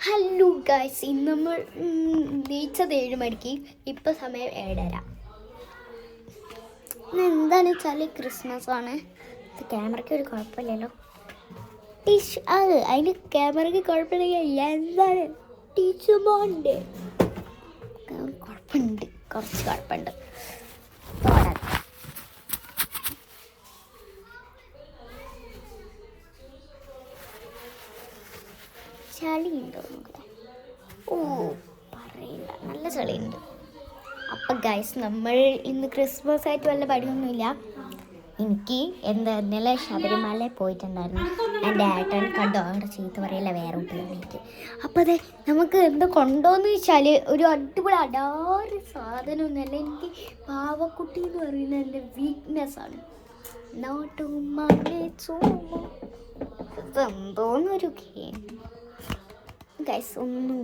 Hello guys, ഇന്ന് നമ്മൾ നീച്ചത് 7 മണിക്ക്. ഇപ്പം സമയം 7:30. എന്താണെന്ന് വെച്ചാൽ ക്രിസ്മസ് ആണ്. ക്യാമറയ്ക്ക് ഒരു കുഴപ്പമില്ലല്ലോ. അതിന് ക്യാമറയ്ക്ക് കുഴപ്പമില്ലെങ്കിൽ എന്താണ് ടീച്ചർമാരുടെ കുഴപ്പമുണ്ട്, കുറച്ച് കുഴപ്പമുണ്ട്. ചളിയുണ്ടോ നോക്കട്ടെ. ഓ പറയില്ല, നല്ല ചളിയുണ്ട്. അപ്പം ഗൈസ്, നമ്മൾ ഇന്ന് ക്രിസ്മസ് ആയിട്ട് വല്ല പണിയൊന്നുമില്ല. എനിക്ക് ഇന്നലെ ശബരിമല പോയിട്ടുണ്ടായിരുന്നു. എൻ്റെ ഏട്ടൻ കണ്ടോ അവിടെ ചീത്ത പറയില്ല വേറെ കുട്ടികളിലേക്ക്. അപ്പോൾ അതെ, നമുക്ക് എന്താ കൊണ്ടോന്ന് വെച്ചാൽ ഒരു അടിപൊളി അടാറ് സാധനമൊന്നുമല്ല. എനിക്ക് പാവക്കുട്ടി എന്ന് പറയുന്നത് എൻ്റെ വീക്ക്നെസ്സാണ്. എന്തോന്നൊരു ഗെയിം ഗൈസ്. ഒന്നും